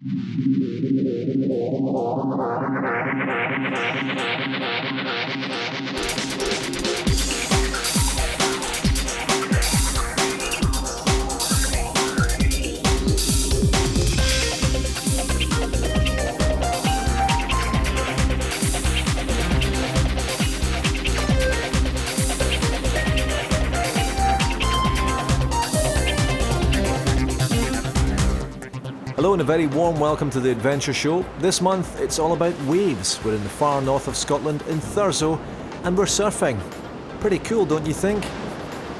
Hello and a very warm welcome to the Adventure Show. This month it's all about waves. We're in the far north of Scotland in Thurso and we're surfing. Pretty cool, don't you think?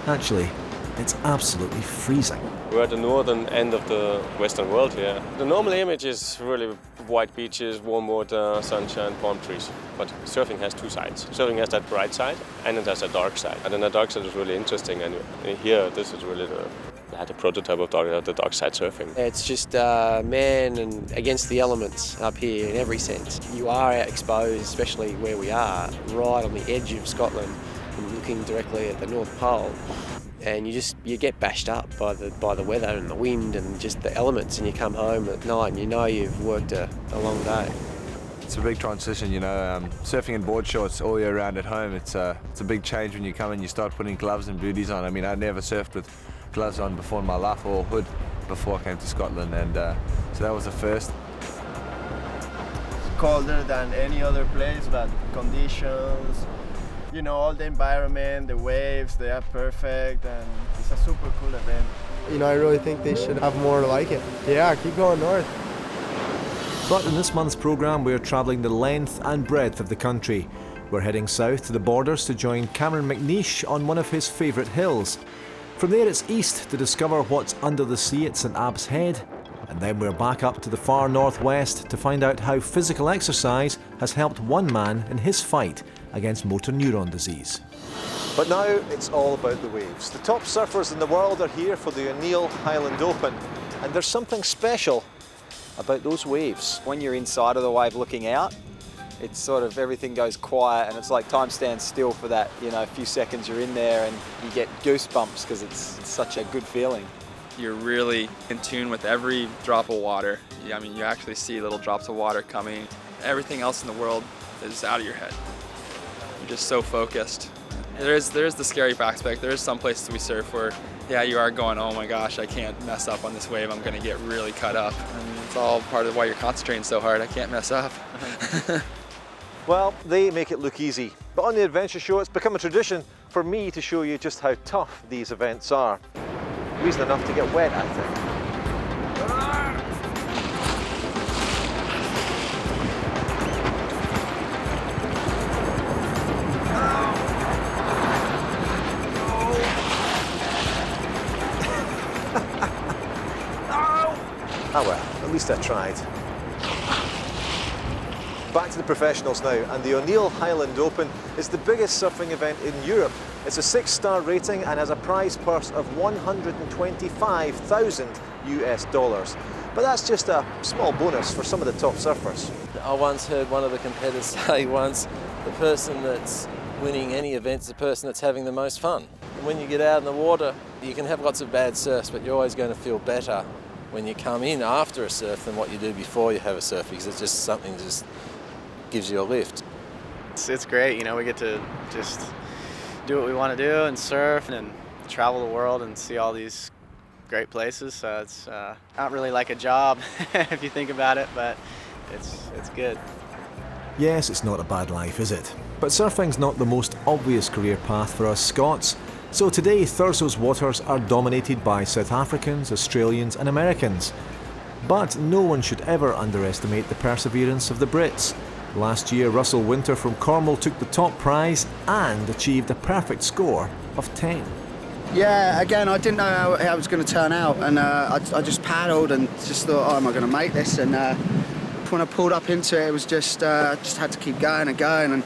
Actually, it's absolutely freezing. We're at the northern end of the Western world here. The normal image is really white beaches, warm water, sunshine, palm trees. But surfing has two sides. Surfing has that bright side and it has a dark side. And then the dark side is really interesting. And here, this is really the prototype of the dark side surfing. It's just man and against the elements up here in every sense. You are exposed, especially where we are, right on the edge of Scotland and looking directly at the North Pole. And you get bashed up by the weather and the wind and just the elements, and you come home at night and you know you've worked a long day. It's a big transition, you know, surfing in board shorts all year round at home. It's a big change when you come and you start putting gloves and booties on. I mean, I'd never surfed with gloves on before in my life, or hood, before I came to Scotland, and so that was the first. It's colder than any other place, but conditions, you know, all the environment, the waves, they are perfect, and it's a super cool event. You know, I really think they should have more like it. Yeah, keep going north. But in this month's programme we're travelling the length and breadth of the country. We're heading south to the borders to join Cameron McNeish on one of his favourite hills. From there it's east to discover what's under the sea at St Abb's Head, and then we're back up to the far northwest to find out how physical exercise has helped one man in his fight against motor neuron disease. But now it's all about the waves. The top surfers in the world are here for the O'Neill Highland Open, and there's something special about those waves. When you're inside of the wave looking out, it's sort of everything goes quiet and it's like time stands still for that, you know, a few seconds you're in there and you get goosebumps because it's such a good feeling. You're really in tune with every drop of water. I mean, you actually see little drops of water coming. Everything else in the world is out of your head. You're just so focused. There's the scary aspect. There's some places we surf where, yeah, you are going, oh my gosh, I can't mess up on this wave. I'm going to get really cut up. And it's all part of why you're concentrating so hard. I can't mess up. Well, they make it look easy, but on the Adventure Show it's become a tradition for me to show you just how tough these events are. Reason enough to get wet, I think. Oh well, at least I tried. Back to the professionals now, and the O'Neill Highland Open is the biggest surfing event in Europe. It's a 6-star rating and has a prize purse of $125,000 US. But that's just a small bonus for some of the top surfers. I once heard one of the competitors say once, the person that's winning any event is the person that's having the most fun. And when you get out in the water, you can have lots of bad surfs, but you're always going to feel better when you come in after a surf than what you do before you have a surf, because it's just something just gives you a lift. It's great, you know, we get to just do what we want to do and surf and travel the world and see all these great places. So it's not really like a job if you think about it, but it's good. Yes, it's not a bad life, is it? But surfing's not the most obvious career path for us Scots. So today Thurso's waters are dominated by South Africans, Australians and Americans. But no one should ever underestimate the perseverance of the Brits. Last year, Russell Winter from Cornwall took the top prize and achieved a perfect score of 10. Yeah, again, I didn't know how it was going to turn out, and I just paddled and just thought, oh, am I going to make this? And when I pulled up into it, it was just had to keep going and going, and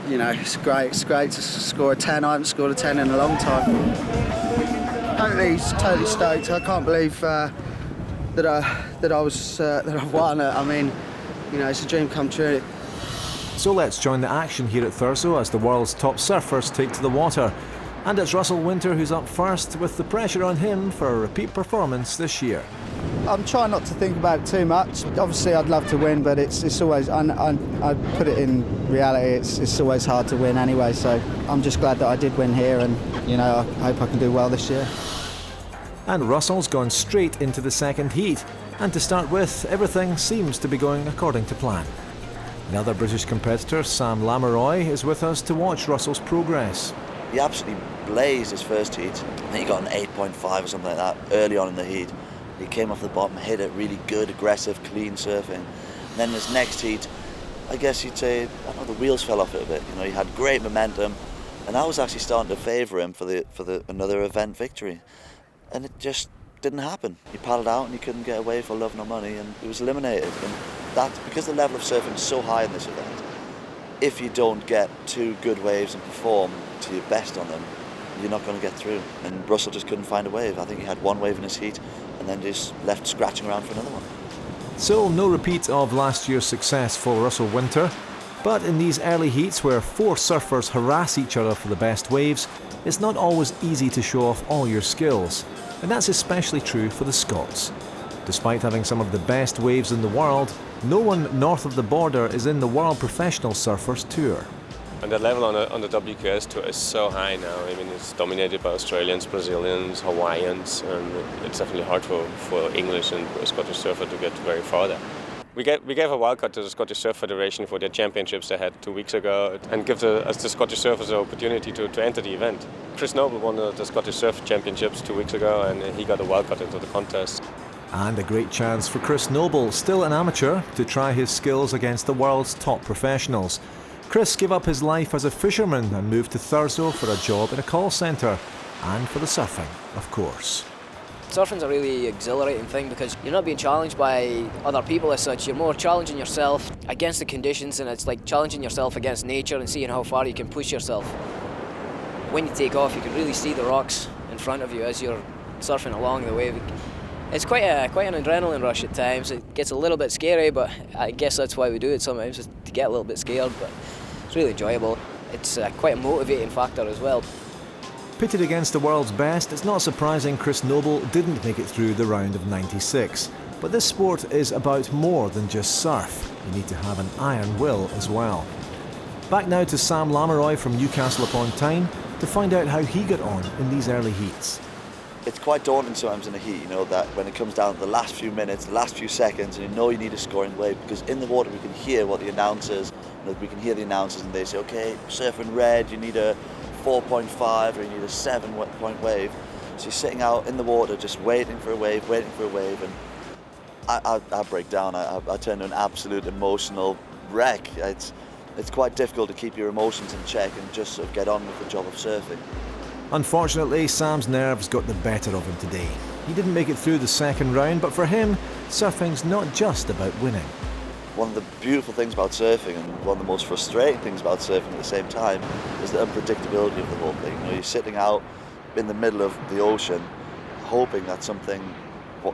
you know, it's great to score a 10. I haven't scored a 10 in a long time. Totally stoked. I can't believe that I've won it. I mean, you know, it's a dream come true. So let's join the action here at Thurso as the world's top surfers take to the water. And it's Russell Winter who's up first, with the pressure on him for a repeat performance this year. I'm trying not to think about it too much. Obviously, I'd love to win, but it's always, I put it in reality, it's always hard to win anyway, so I'm just glad that I did win here, and, you know, I hope I can do well this year. And Russell's gone straight into the second heat. And to start with, everything seems to be going according to plan. Another British competitor, Sam Lamoureux, is with us to watch Russell's progress. He absolutely blazed his first heat. I think he got an 8.5 or something like that early on in the heat. He came off the bottom, hit it really good, aggressive, clean surfing. And then his next heat, I guess you'd say, I don't know, the wheels fell off it a bit. You know, he had great momentum, and I was actually starting to favour him for the another event victory. And it just didn't happen. He paddled out and he couldn't get away for love nor money, and he was eliminated. And that's because the level of surfing is so high in this event. If you don't get two good waves and perform to your best on them, you're not going to get through. And Russell just couldn't find a wave. I think he had one wave in his heat and then just left scratching around for another one. So no repeat of last year's success for Russell Winter, but in these early heats where four surfers harass each other for the best waves, it's not always easy to show off all your skills. And that's especially true for the Scots. Despite having some of the best waves in the world, no one north of the border is in the World Professional Surfers Tour. And the level on the WQS tour is so high now. I mean, it's dominated by Australians, Brazilians, Hawaiians, and it's definitely hard for English and Scottish surfer to get very far there. We gave a wildcard to the Scottish Surf Federation for their championships they had 2 weeks ago, and give the Scottish surfers the opportunity to enter the event. Chris Noble won the Scottish Surf Championships 2 weeks ago, and he got a wildcard into the contest. And a great chance for Chris Noble, still an amateur, to try his skills against the world's top professionals. Chris gave up his life as a fisherman and moved to Thurso for a job in a call centre, and for the surfing, of course. Surfing's a really exhilarating thing because you're not being challenged by other people as such. You're more challenging yourself against the conditions, and it's like challenging yourself against nature and seeing how far you can push yourself. When you take off, you can really see the rocks in front of you as you're surfing along the wave. It's quite an adrenaline rush at times. It gets a little bit scary, but I guess that's why we do it sometimes, is to get a little bit scared, but it's really enjoyable. It's quite a motivating factor as well. Pitted against the world's best, it's not surprising Chris Noble didn't make it through the round of 96. But this sport is about more than just surf. You need to have an iron will as well. Back now to Sam Lamoureux from Newcastle upon Tyne to find out how he got on in these early heats. It's quite daunting sometimes in a heat, you know, that when it comes down to the last few minutes, the last few seconds, and you know you need a scoring wave, because in the water we can hear what the announcers, we can hear the announcers, and they say, okay, surf in red, you need a 4.5 or you need a 7-point wave. So you're sitting out in the water just waiting for a wave, and I break down. I turn to an absolute emotional wreck. It's quite difficult to keep your emotions in check and just sort of get on with the job of surfing. Unfortunately, Sam's nerves got the better of him today. He didn't make it through the second round, but for him, surfing's not just about winning. One of the beautiful things about surfing, and one of the most frustrating things about surfing at the same time, is the unpredictability of the whole thing. You know, you're sitting out in the middle of the ocean, hoping that something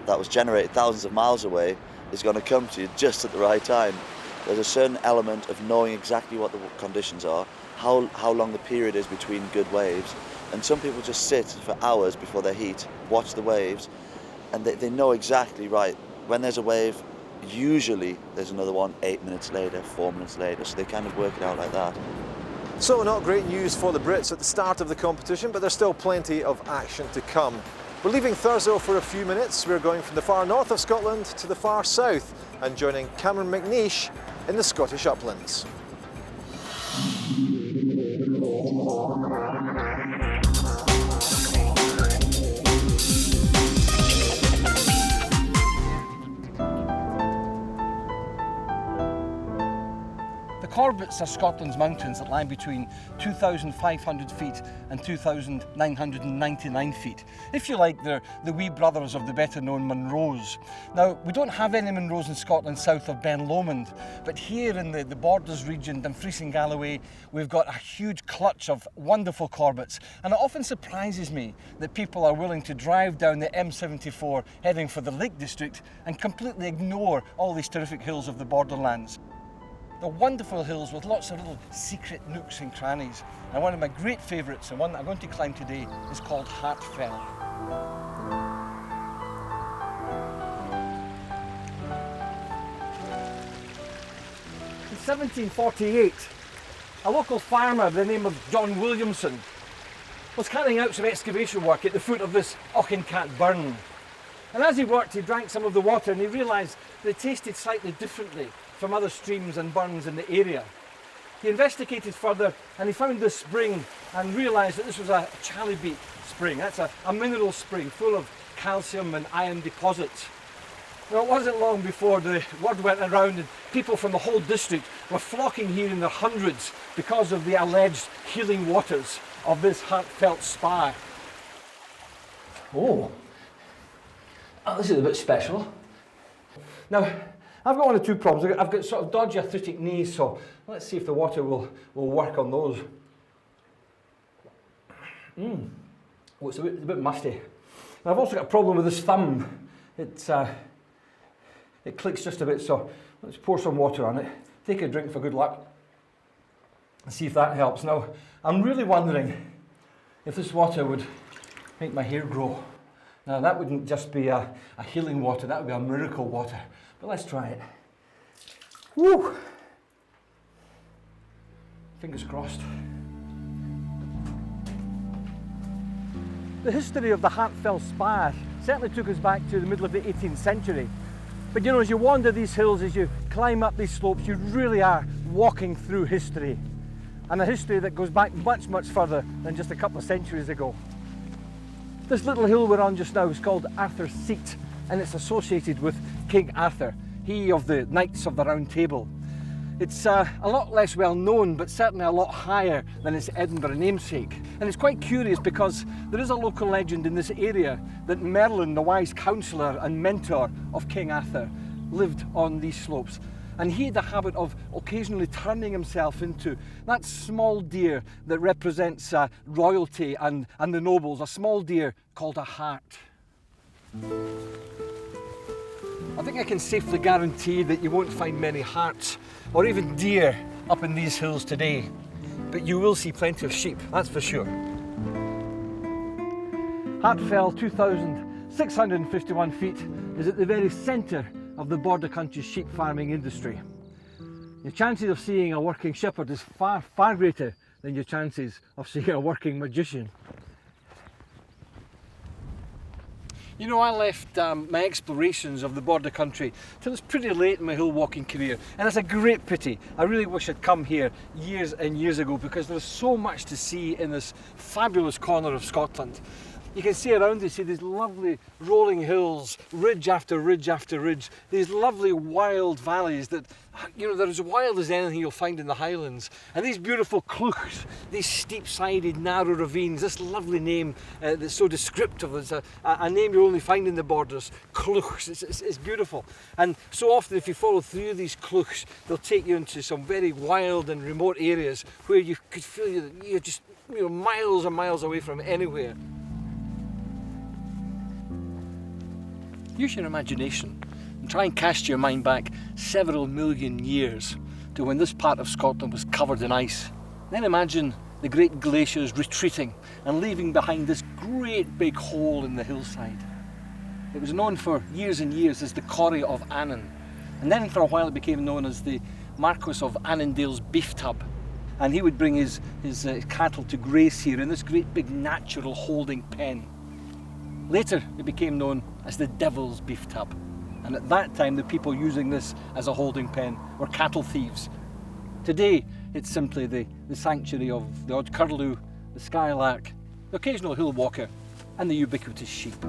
that was generated thousands of miles away is going to come to you just at the right time. There's a certain element of knowing exactly what the conditions are, how long the period is between good waves, and some people just sit for hours before their heat, watch the waves, and they know exactly, right, when there's a wave, usually there's another one 8 minutes later, 4 minutes later, so they kind of work it out like that. So not great news for the Brits at the start of the competition, but there's still plenty of action to come. We're leaving Thurso for a few minutes. We're going from the far north of Scotland to the far south and joining Cameron McNeish in the Scottish uplands. The Corbetts are Scotland's mountains that lie between 2,500 feet and 2,999 feet. If you like, they're the wee brothers of the better known Munros. Now, we don't have any Munros in Scotland south of Ben Lomond, but here in the Borders region, Dumfries and Galloway, we've got a huge clutch of wonderful Corbetts. And it often surprises me that people are willing to drive down the M74 heading for the Lake District and completely ignore all these terrific hills of the borderlands. They're wonderful hills with lots of little secret nooks and crannies. And one of my great favourites, and one that I'm going to climb today, is called Hartfell. 1748, a local farmer by the name of John Williamson was carrying out some excavation work at the foot of this Auchincat burn. And as he worked, he drank some of the water and he realised that it tasted slightly differently from other streams and burns in the area. He investigated further and he found this spring and realised that this was a chalybeate spring. That's a mineral spring full of calcium and iron deposits. Now, it wasn't long before the word went around and people from the whole district were flocking here in their hundreds because of the alleged healing waters of this heartfelt spa. Oh, this is a bit special. Now, I've got one or two problems. I've got sort of dodgy arthritic knees, so let's see if the water will work on those. Oh, it's a bit musty. And I've also got a problem with this thumb. It clicks just a bit, so let's pour some water on it, take a drink for good luck, and see if that helps. Now, I'm really wondering if this water would make my hair grow. Now, that wouldn't just be a healing water, that would be a miracle water. But let's try it. Woo! Fingers crossed. The history of the Hartfell Spa certainly took us back to the middle of the 18th century. But you know, as you wander these hills, as you climb up these slopes, you really are walking through history. And a history that goes back much, much further than just a couple of centuries ago. This little hill we're on just now is called Arthur's Seat, and it's associated with King Arthur, he of the Knights of the Round Table. It's a lot less well known, but certainly a lot higher than its Edinburgh namesake. And it's quite curious because there is a local legend in this area that Merlin, the wise counsellor and mentor of King Arthur, lived on these slopes. And he had the habit of occasionally turning himself into that small deer that represents royalty and the nobles, a small deer called a hart. I think I can safely guarantee that you won't find many harts or even deer up in these hills today, but you will see plenty of sheep, that's for sure. Hartfell, 2,651 feet, is at the very centre of the border country sheep farming industry. Your chances of seeing a working shepherd is far, far greater than your chances of seeing a working magician. You know, I left my explorations of the border country till it's pretty late in my hill walking career, and it's a great pity. I really wish I'd come here years and years ago because there's so much to see in this fabulous corner of Scotland. You can see around you, see these lovely rolling hills, ridge after ridge after ridge, these lovely wild valleys that, you know, they're as wild as anything you'll find in the Highlands. And these beautiful cleuchs, these steep-sided narrow ravines, this lovely name that's so descriptive, it's a name you only find in the borders, cleuchs, it's beautiful. And so often if you follow through these cleuchs, they'll take you into some very wild and remote areas where you could feel you're just, you know, miles and miles away from anywhere. Use your imagination and try and cast your mind back several million years to when this part of Scotland was covered in ice. Then imagine the great glaciers retreating and leaving behind this great big hole in the hillside. It was known for years and years as the Corrie of Annan, and then for a while it became known as the Marquis of Annandale's beef tub. And he would bring his cattle to graze here in this great big natural holding pen. Later it became known as the Devil's Beef Tub, and at that time the people using this as a holding pen were cattle thieves. Today it's simply the sanctuary of the odd curlew, the skylark, the occasional hill walker and the ubiquitous sheep.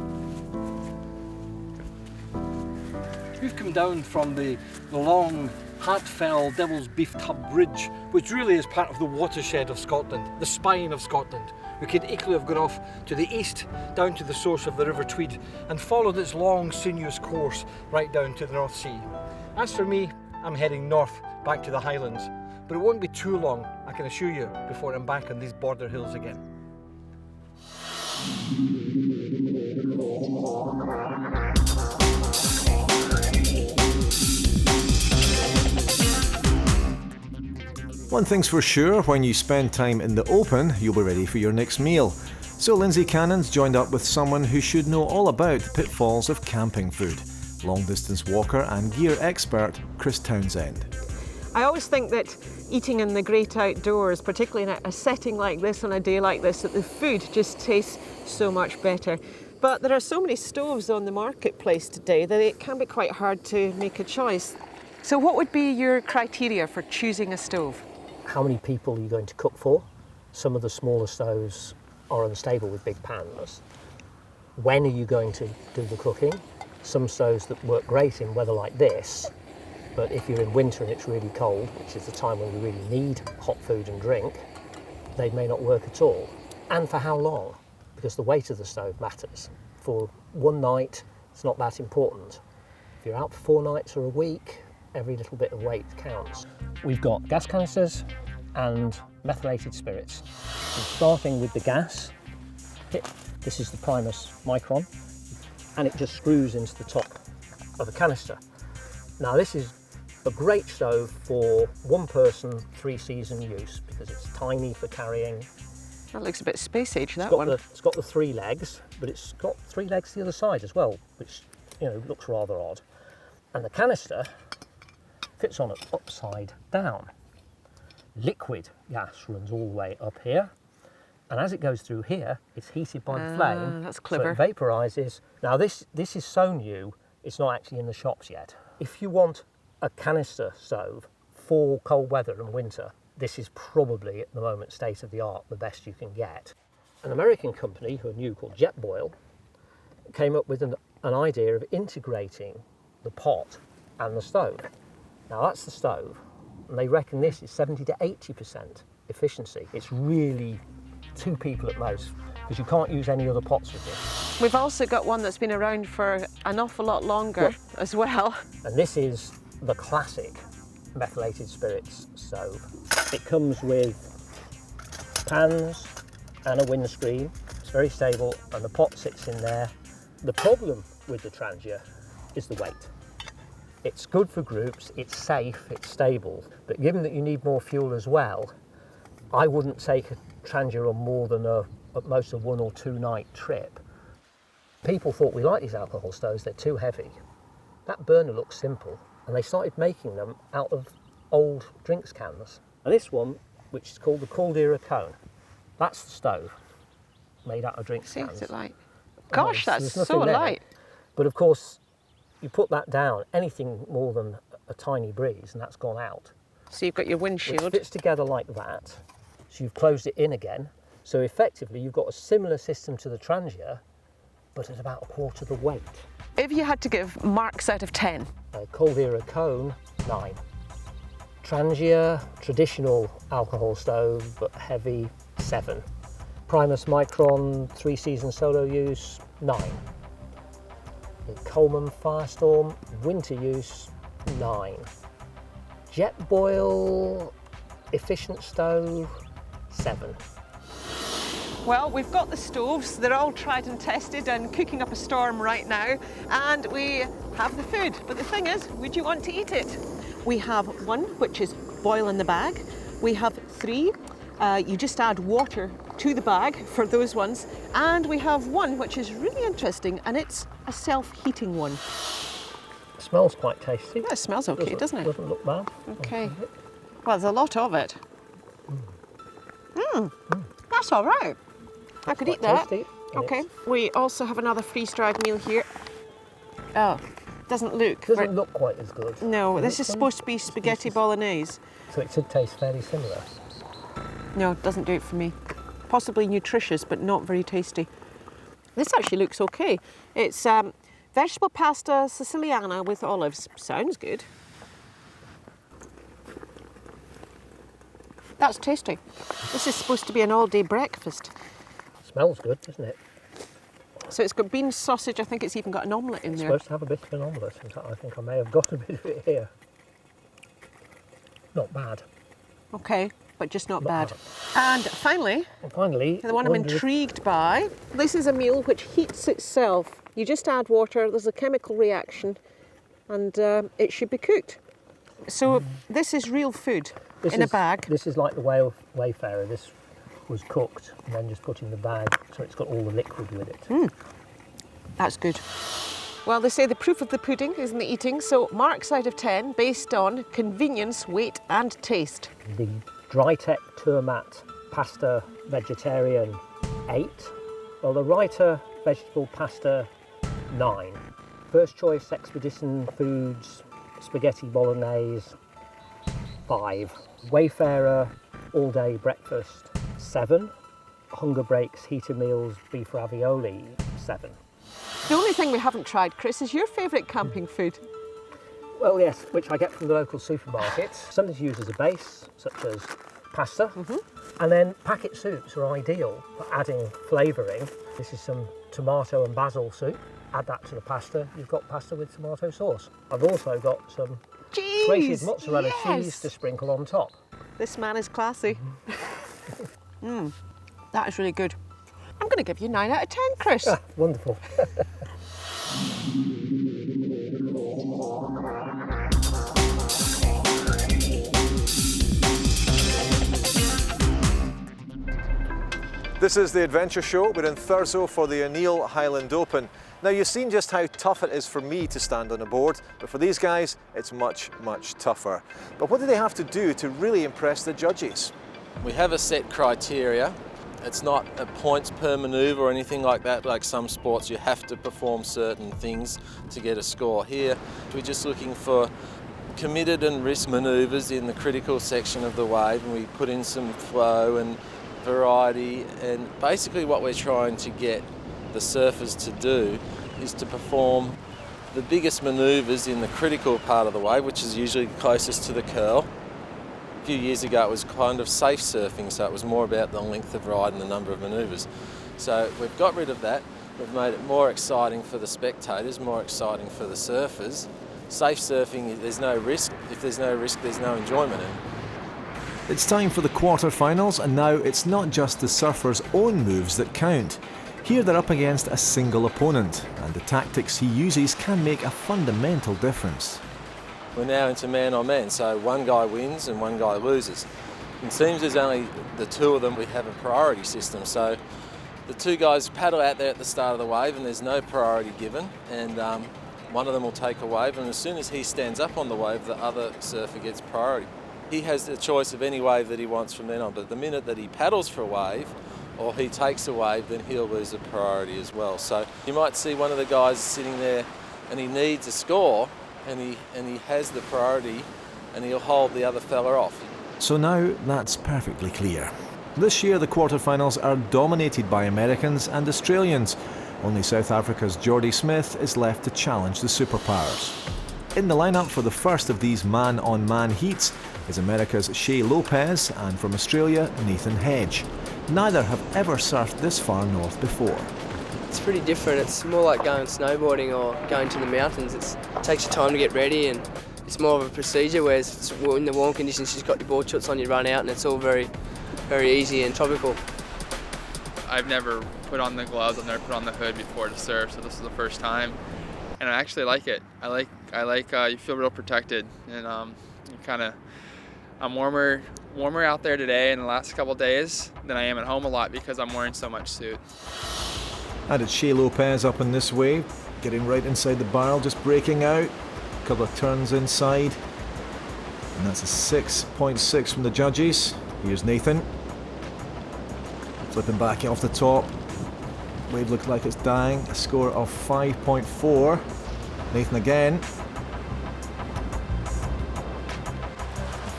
We've come down from the long Hartfell Devil's Beef Tub Bridge, which really is part of the watershed of Scotland, the spine of Scotland. We could equally have gone off to the east, down to the source of the River Tweed, and followed its long, sinuous course right down to the North Sea. As for me, I'm heading north, back to the Highlands, but it won't be too long, I can assure you, before I'm back on these border hills again. One thing's for sure, when you spend time in the open, you'll be ready for your next meal. So Lindsay Cannon's joined up with someone who should know all about the pitfalls of camping food. Long-distance walker and gear expert, Chris Townsend. I always think that eating in the great outdoors, particularly in a setting like this, on a day like this, that the food just tastes so much better. But there are so many stoves on the marketplace today that it can be quite hard to make a choice. So what would be your criteria for choosing a stove? How many people are you going to cook for? Some of the smaller stoves are unstable with big pans. When are you going to do the cooking? Some stoves that work great in weather like this, but if you're in winter and it's really cold, which is the time when you really need hot food and drink, they may not work at all. And for how long? Because the weight of the stove matters. For one night, it's not that important. If you're out for 4 nights or a week, every little bit of weight counts. We've got gas canisters and methylated spirits. So starting with the gas, this is the Primus Micron, and it just screws into the top of a canister. Now this is a great stove for 1 person, 3-season use because it's tiny for carrying. That looks a bit space age, that one. It's got the 3 legs, but it's got 3 legs the other side as well, which, you know, looks rather odd. And the canister fits on it upside down. Liquid gas runs all the way up here, and as it goes through here, it's heated by the flame. That's clever. So it vaporises. Now this is so new, it's not actually in the shops yet. If you want a canister stove for cold weather and winter, this is probably at the moment state of the art, the best you can get. An American company who are new called Jetboil came up with an idea of integrating the pot and the stove. Now that's the stove, and they reckon this is 70 to 80% efficiency. It's really 2 people at most, because you can't use any other pots with this. We've also got one that's been around for an awful lot longer as well. And this is the classic methylated spirits stove. It comes with pans and a windscreen. It's very stable, and the pot sits in there. The problem with the Trangia is the weight. It's good for groups, it's safe, it's stable, but given that you need more fuel as well, I wouldn't take a Trangia on more than at most a 1 or 2 night trip. People thought we like these alcohol stoves, they're too heavy. That burner looks simple, and they started making them out of old drinks cans. And this one, which is called the Caldera Cone, that's the stove made out of drinks cans. What's it like? Gosh, that's so there. light. But of course, you put that down, anything more than a tiny breeze, and that's gone out. So you've got your windshield. It fits together like that, so you've closed it in again. So effectively, you've got a similar system to the Trangia, but at about 1/4 the weight. If you had to give marks out of 10? Caldera Cone, 9. Trangia, traditional alcohol stove, but heavy, 7. Primus Micron, 3-season solo use, 9. Coleman Firestorm, winter use, 9. Jetboil, efficient stove, 7. Well, we've got the stoves, they're all tried and tested and cooking up a storm right now, and we have the food. But the thing is, would you want to eat it? We have 1, which is boil in the bag. We have 3, you just add water to the bag for those ones. And we have 1, which is really interesting, and it's a self-heating one. It smells quite tasty. Yeah, it smells okay, doesn't it? Doesn't look bad. Okay. Well, there's a lot of it. That's all right. I could eat that. Tasty, okay. We also have another freeze-dried meal here. Oh, doesn't look. Doesn't look quite as good. No, this is supposed to be spaghetti bolognese. So it should taste fairly similar. No, it doesn't do it for me. Possibly nutritious, but not very tasty. This actually looks okay. It's vegetable pasta Siciliana with olives. Sounds good. That's tasty. This is supposed to be an all-day breakfast. Smells good, doesn't it? So it's got bean sausage. I think it's even got an omelette in it's there. Supposed to have a bit of an omelette. In fact, I think I may have got a bit of it here. Not bad. Okay, but just not bad. And finally, the one I'm intrigued by, this is a meal which heats itself. You just add water, there's a chemical reaction, and it should be cooked. So this is real food in a bag. This is like the Wayfarer. This was cooked and then just put in the bag, so it's got all the liquid with it. That's good. Well, they say the proof of the pudding is in the eating, so marks out of 10 based on convenience, weight and taste. The Drytec Tourmat Pasta Vegetarian 8. Well, the Reiter Vegetable Pasta 9. First Choice Expedition Foods Spaghetti Bolognese 5. Wayfarer All Day Breakfast 7. Hunger Breaks Heater Meals Beef Ravioli 7. The only thing we haven't tried, Chris, is your favourite camping food. Well, yes, which I get from the local supermarket. Something to use as a base, such as pasta. And then packet soups are ideal for adding flavouring. This is some tomato and basil soup. Add that to the pasta, you've got pasta with tomato sauce. I've also got some grated mozzarella cheese to sprinkle on top. This man is classy. That is really good. I'm going to give you 9 out of 10, Chris. Wonderful. This is the Adventure Show. We're in Thurso for the O'Neill Highland Open. Now, you've seen just how tough it is for me to stand on a board, but for these guys, it's much, much tougher. But what do they have to do to really impress the judges? We have a set criteria. It's not a points per manoeuvre or anything like that. Like some sports, you have to perform certain things to get a score. Here, we're just looking for committed and risk manoeuvres in the critical section of the wave, and we put in some flow and variety, and basically what we're trying to get the surfers to do is to perform the biggest manoeuvres in the critical part of the wave, which is usually closest to the curl. A few years ago it was kind of safe surfing, so it was more about the length of ride and the number of manoeuvres. So we've got rid of that, we've made it more exciting for the spectators, more exciting for the surfers. Safe surfing, there's no risk. If there's no risk, there's no enjoyment in it. It's time for the quarter-finals, and now it's not just the surfer's own moves that count. Here they're up against a single opponent, and the tactics he uses can make a fundamental difference. We're now into man-on-man, so one guy wins and one guy loses. It seems there's only the two of them. We have a priority system, so the two guys paddle out there at the start of the wave and there's no priority given, and one of them will take a wave, and as soon as he stands up on the wave, the other surfer gets priority. He has the choice of any wave that he wants from then on, but the minute that he paddles for a wave or he takes a wave, then he'll lose a priority as well. So you might see one of the guys sitting there and he needs a score, and he has the priority, and he'll hold the other fella off. So now that's perfectly clear. This year the quarterfinals are dominated by Americans and Australians. Only South Africa's Jordy Smith is left to challenge the superpowers. In the lineup for the first of these man-on-man heats is America's Shea Lopez and from Australia, Nathan Hedge. Neither have ever surfed this far north before. It's pretty different. It's more like going snowboarding or going to the mountains. It takes you time to get ready, and it's more of a procedure, whereas in the warm conditions you've got your board shorts on, you run out, and it's all very, very easy and topical. I've never put on the gloves, I've never put on the hood before to surf, so this is the first time, and I actually like it. I like you feel real protected, and I'm warmer out there today in the last couple of days than I am at home a lot because I'm wearing so much suit. And it's Shea Lopez up in this wave, getting right inside the barrel, just breaking out. A couple of turns inside. And that's a 6.6 from the judges. Here's Nathan. Flipping back off the top. Wave looks like it's dying. A score of 5.4. Nathan again.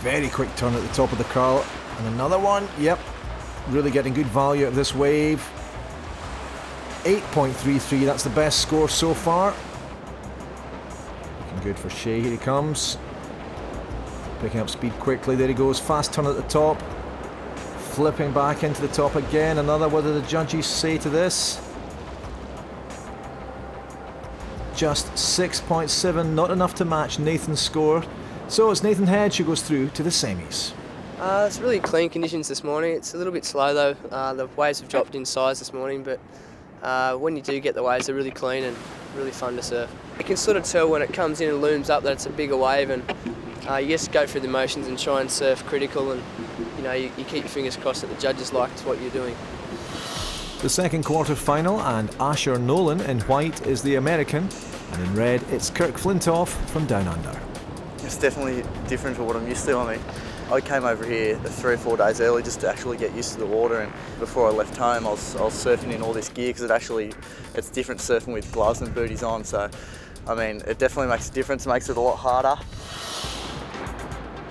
Very quick turn at the top of the curl. And another one. Yep. Really getting good value out of this wave. 8.33, that's the best score so far. Looking good for Shea, here he comes. Picking up speed quickly, there he goes, fast turn at the top. Flipping back into the top again, another, what do the judges say to this? Just 6.7, not enough to match Nathan's score. So it's Nathan Hedge who goes through to the semis. It's really clean conditions this morning. It's a little bit slow though. The waves have dropped in size this morning, but when you do get the waves, they're really clean and really fun to surf. You can sort of tell when it comes in and looms up that it's a bigger wave, and you just go through the motions and try and surf critical, and you keep your fingers crossed that the judges like what you're doing. The second quarter final, and Asher Nolan in white is the American. And in red, it's Kirk Flintoff from Down Under. It's definitely different to what I'm used to. I mean, I came over here 3 or 4 days early just to actually get used to the water, and before I left home I was surfing in all this gear because it's different surfing with gloves and booties on, so I mean it definitely makes a difference, makes it a lot harder.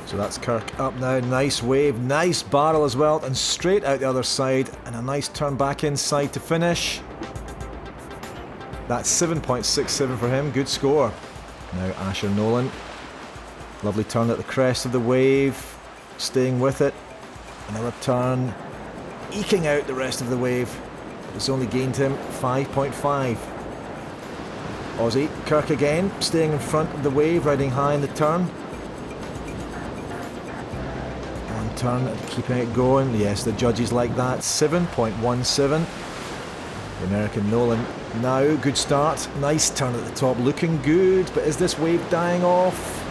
So that's Kirk up now, nice wave, nice barrel as well, and straight out the other side, and a nice turn back inside to finish. That's 7.67 for him, good score. Now Asher Nolan, lovely turn at the crest of the wave, staying with it, another turn, eking out the rest of the wave, but it's only gained him 5.5. Aussie, Kirk again, staying in front of the wave, riding high in the turn. One turn, keeping it going, yes, the judges like that, 7.17. The American Nolan now, good start, nice turn at the top, looking good, but is this wave dying off?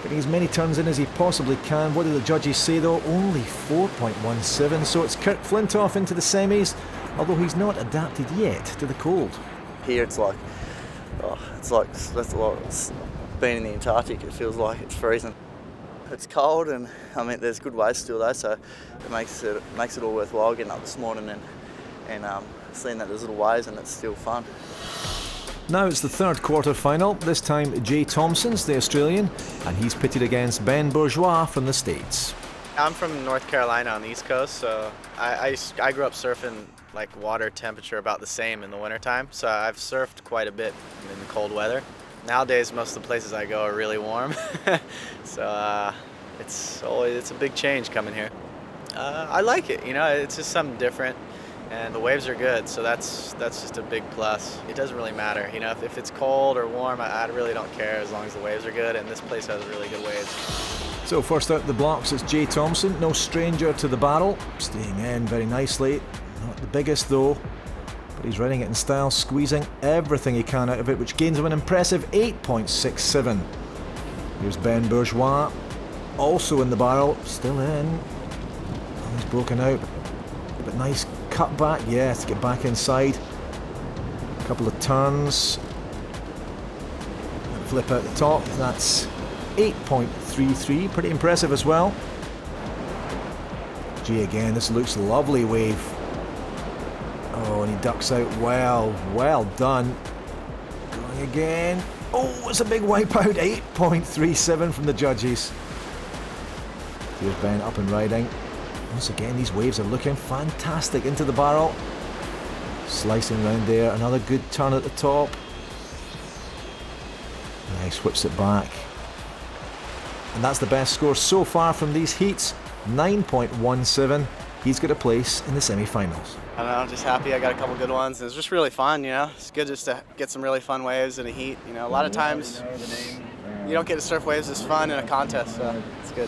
Getting as many turns in as he possibly can. What do the judges say though? Only 4.17, so it's Kirk Flintoff into the semis, although he's not adapted yet to the cold. Here it's like being in the Antarctic. It feels like it's freezing. It's cold, and I mean there's good waves still though, so it makes it all worthwhile getting up this morning and seeing that there's little waves and it's still fun. Now it's the third quarter final, this time Jay Thompson's the Australian, and he's pitted against Ben Bourgeois from the States. I'm from North Carolina on the East Coast, so I grew up surfing like water temperature about the same in the wintertime, so I've surfed quite a bit in the cold weather. Nowadays most of the places I go are really warm, so it's a big change coming here. I like it, it's just something different. And the waves are good, so that's just a big plus. It doesn't really matter, if it's cold or warm, I really don't care as long as the waves are good, and this place has really good waves. So first out the blocks is Jay Thompson, no stranger to the barrel, staying in very nicely, not the biggest though, but he's riding it in style, squeezing everything he can out of it, which gains him an impressive 8.67. Here's Ben Bourgeois, also in the barrel, still in. Oh, he's broken out, but nice cut back, yes, get back inside. A couple of turns. And flip out the top, that's 8.33, pretty impressive as well. Gee, again, this looks lovely wave. Oh, and he ducks out well done. Going again. Oh, it's a big wipeout, 8.37 from the judges. Here's Ben up and riding. Once again, these waves are looking fantastic into the barrel. Slicing round there, another good turn at the top. Nice, whips it back. And that's the best score so far from these heats, 9.17. He's got a place in the semi-finals. I don't know, I'm just happy I got a couple good ones. It was just really fun, It's good just to get some really fun waves in a heat. A lot of times you don't get to surf waves as fun in a contest, so it's good.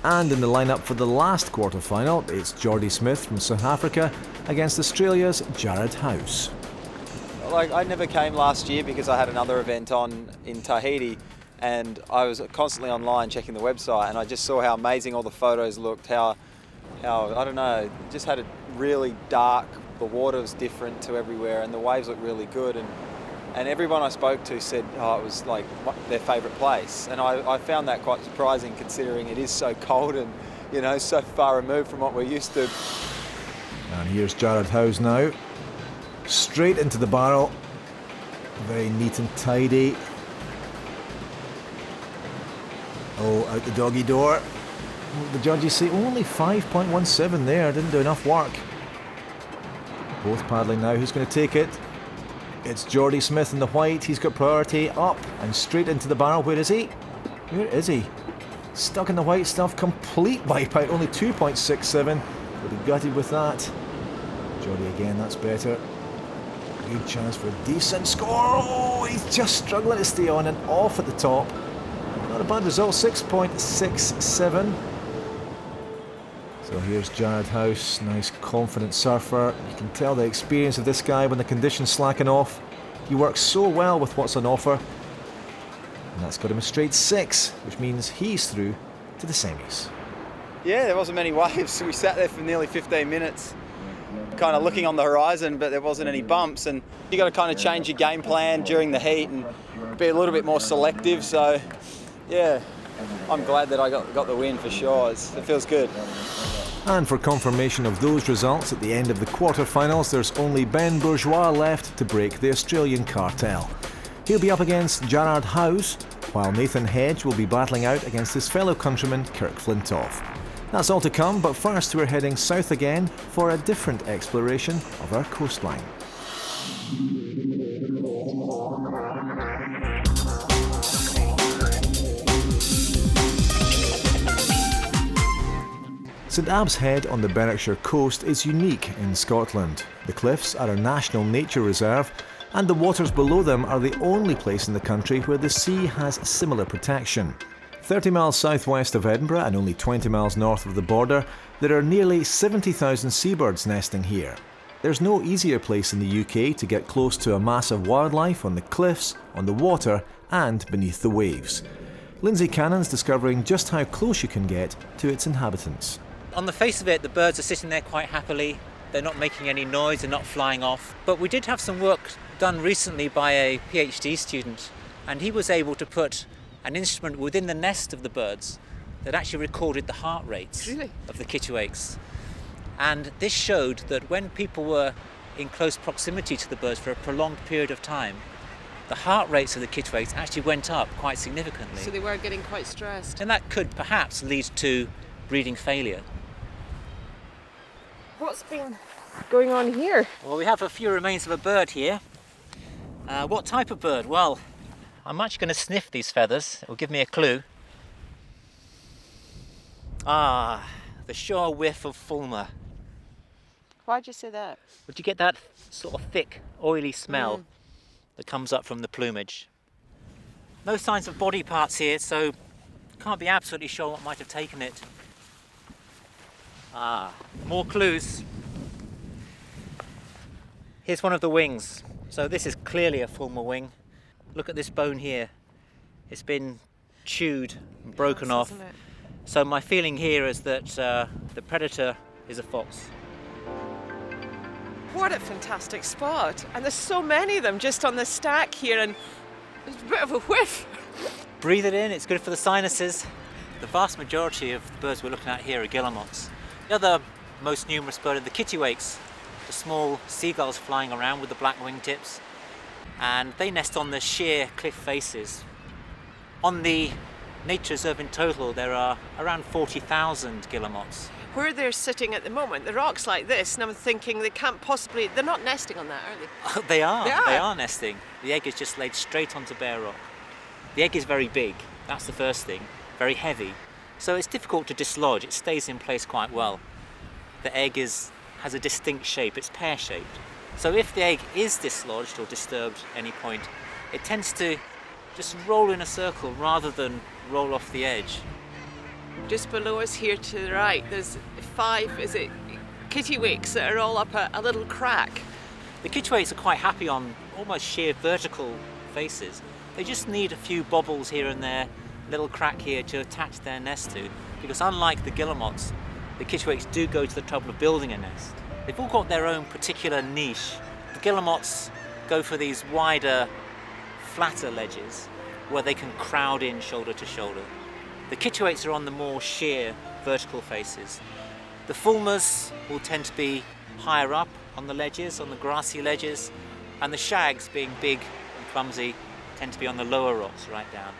And in the lineup for the last quarter-final, it's Jordy Smith from South Africa against Australia's Jared House. I never came last year because I had another event on in Tahiti, and I was constantly online checking the website, and I just saw how amazing all the photos looked, how I don't know, just had a really dark, the water was different to everywhere, and the waves looked really good, and everyone I spoke to said, it was like their favourite place. And I found that quite surprising considering it is so cold and, so far removed from what we're used to. And here's Jared House now. Straight into the barrel. Very neat and tidy. Oh, out the doggy door. The judges say only 5.17 there. Didn't do enough work. Both paddling now. Who's going to take it? It's Jordy Smith in the white. He's got priority up and straight into the barrel. Where is he? Where is he? Stuck in the white stuff. Complete wipeout. Only 2.67. We'll be gutted with that. Jordy again. That's better. Good chance for a decent score. Oh, he's just struggling to stay on and off at the top. Not a bad result. 6.67. So here's Jared House, nice confident surfer. You can tell the experience of this guy when the conditions slacken off. He works so well with what's on offer. And that's got him a straight 6, which means he's through to the semis. Yeah, there wasn't many waves, so we sat there for nearly 15 minutes. kind of looking on the horizon, but there wasn't any bumps, and you got to kind of change your game plan during the heat and be a little bit more selective. So yeah, I'm glad that I got the win for sure. It feels good. And for confirmation of those results at the end of the quarter-finals, there's only Ben Bourgeois left to break the Australian cartel. He'll be up against Gerard Howes, while Nathan Hedge will be battling out against his fellow countryman Kirk Flintoff. That's all to come, but first we're heading south again for a different exploration of our coastline. St Abb's Head on the Berwickshire coast is unique in Scotland. The cliffs are a national nature reserve, and the waters below them are the only place in the country where the sea has similar protection. 30 miles southwest of Edinburgh and only 20 miles north of the border, there are nearly 70,000 seabirds nesting here. There's no easier place in the UK to get close to a mass of wildlife on the cliffs, on the water and beneath the waves. Lindsay Cannon's discovering just how close you can get to its inhabitants. On the face of it, the birds are sitting there quite happily. They're not making any noise, they're not flying off. But we did have some work done recently by a PhD student, and he was able to put an instrument within the nest of the birds that actually recorded the heart rates of the kittiwakes. And this showed that when people were in close proximity to the birds for a prolonged period of time, the heart rates of the kittiwakes actually went up quite significantly. So they were getting quite stressed. And that could perhaps lead to breeding failure. What's been going on here? Well, we have a few remains of a bird here. What type of bird? Well, I'm actually going to sniff these feathers. It will give me a clue. Ah, the sure whiff of fulmar. Why'd you say that? Would you get that sort of thick, oily smell that comes up from the plumage? No signs of body parts here, so can't be absolutely sure what might have taken it. Ah, more clues. Here's one of the wings. So this is clearly a fulmar wing. Look at this bone here. It's been chewed and broken off. So my feeling here is that the predator is a fox. What a fantastic spot. And there's so many of them just on the stack here, and there's a bit of a whiff. Breathe it in, it's good for the sinuses. The vast majority of the birds we're looking at here are guillemots. The other most numerous bird are the kittiwakes, the small seagulls flying around with the black wingtips, and they nest on the sheer cliff faces. On the nature reserve in total, there are around 40,000 guillemots. Where they're sitting at the moment, the rock's like this, and I'm thinking they can't possibly, they're not nesting on that, are they? They are nesting. The egg is just laid straight onto bare rock. The egg is very big, that's the first thing, very heavy. So it's difficult to dislodge, it stays in place quite well. The egg has a distinct shape, it's pear-shaped. So if the egg is dislodged or disturbed at any point, it tends to just roll in a circle rather than roll off the edge. Just below us here to the right, there's 5, kittiwakes that are all up a little crack. The kittiwakes are quite happy on almost sheer vertical faces. They just need a few bobbles here and there, little crack here to attach their nest to, because unlike the guillemots, the kittiwakes do go to the trouble of building a nest. They've all got their own particular niche. The guillemots go for these wider, flatter ledges where they can crowd in shoulder to shoulder. The kittiwakes are on the more sheer, vertical faces. The fulmars will tend to be higher up on the ledges, on the grassy ledges, and the shags, being big and clumsy, tend to be on the lower rocks right down.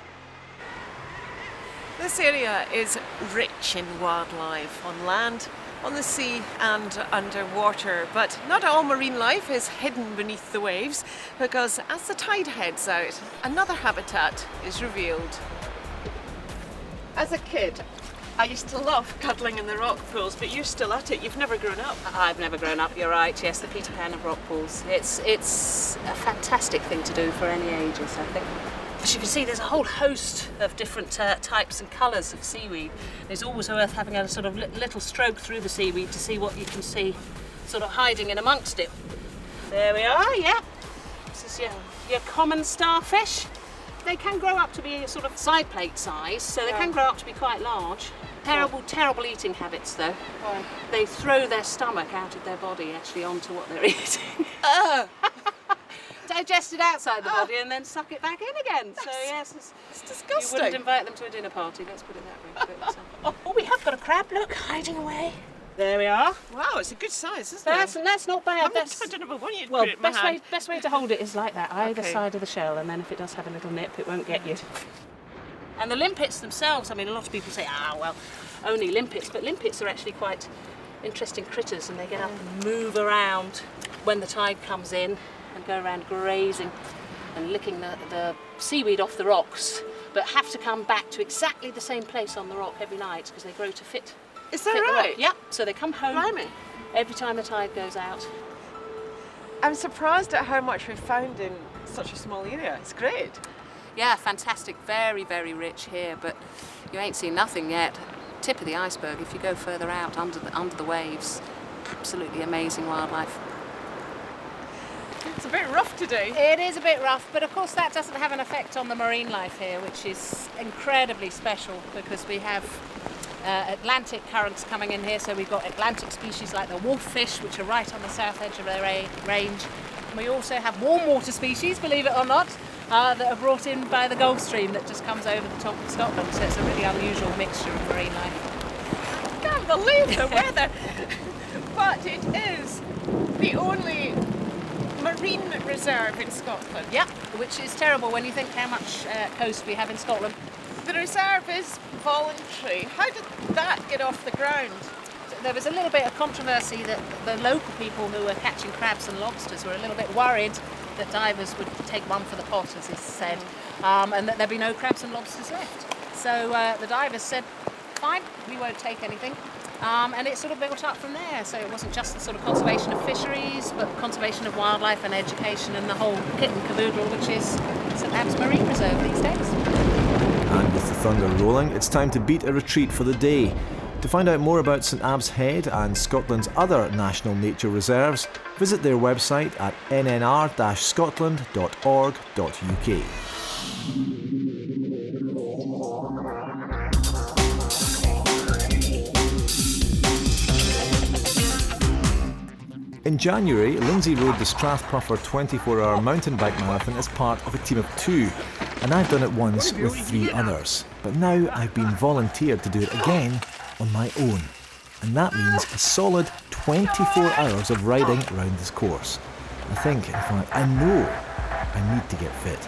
This area is rich in wildlife on land, on the sea and underwater, but not all marine life is hidden beneath the waves, because as the tide heads out, another habitat is revealed. As a kid, I used to love cuddling in the rock pools, but you're still at it. You've never grown up. I've never grown up, you're right. Yes, the Peter Pan of rock pools. It's a fantastic thing to do for any ages, I think. As you can see, there's a whole host of different types and colours of seaweed. It's always worth having a sort of little stroke through the seaweed to see what you can see sort of hiding in amongst it. There we are, yeah. This is your common starfish. they can grow up to be sort of side plate size, so they can grow up to be quite large. Terrible eating habits though. Why? They throw their stomach out of their body actually onto what they're eating. Digest it outside the body and then suck it back in again. So yes, it's disgusting. You wouldn't invite them to a dinner party, let's put it that way. But, oh, we have got a crab, look, hiding away. There we are. Wow, it's a good size, isn't That's not bad. I don't know what you'd Well, put it in my hand. best way to hold it is like that, either Okay. side of the shell, and then if it does have a little nip, it won't get you. And the limpets themselves, I mean, a lot of people say, well, only limpets, but limpets are actually quite interesting critters, and they get up and move around when the tide comes in and go around grazing and licking the seaweed off the rocks, but have to come back to exactly the same place on the rock every night because they grow to fit. Is that fit the rock. right? Yep, so they come home Blimey. every time the tide goes out. I'm surprised at how much we've found in such a small area. It's great. Yeah, fantastic, very, very rich here, but you ain't seen nothing yet. Tip of the iceberg if you go further out under the waves. Absolutely amazing wildlife. It's a bit rough today. It is a bit rough, but of course that doesn't have an effect on the marine life here, which is incredibly special because we have Atlantic currents coming in here, so we've got Atlantic species like the wolffish, which are right on the south edge of their range. And we also have warm water species, believe it or not, that are brought in by the Gulf Stream that just comes over the top of Scotland, so it's a really unusual mixture of marine life. I can't believe the weather. But it is the only marine reserve in Scotland. Yep, which is terrible when you think how much coast we have in Scotland. The reserve is voluntary. How did that get off the ground? There was a little bit of controversy that the local people who were catching crabs and lobsters were a little bit worried that divers would take one for the pot, as is said, and that there'd be no crabs and lobsters left. So the divers said, fine, we won't take anything. And it sort of built up from there. So it wasn't just the sort of conservation of fisheries, but conservation of wildlife and education and the whole kit and caboodle, which is St Abbs Marine Reserve these days. And with the thunder rolling, it's time to beat a retreat for the day. To find out more about St Abbs Head and Scotland's other national nature reserves, visit their website at nnr-scotland.org.uk. In January, Lindsay rode the Strathpuffer 24-hour mountain bike marathon as part of a team of 2, and I've done it once with 3 others. But now I've been volunteered to do it again on my own, and that means a solid 24 hours of riding around this course. I think, in fact, I know I need to get fit.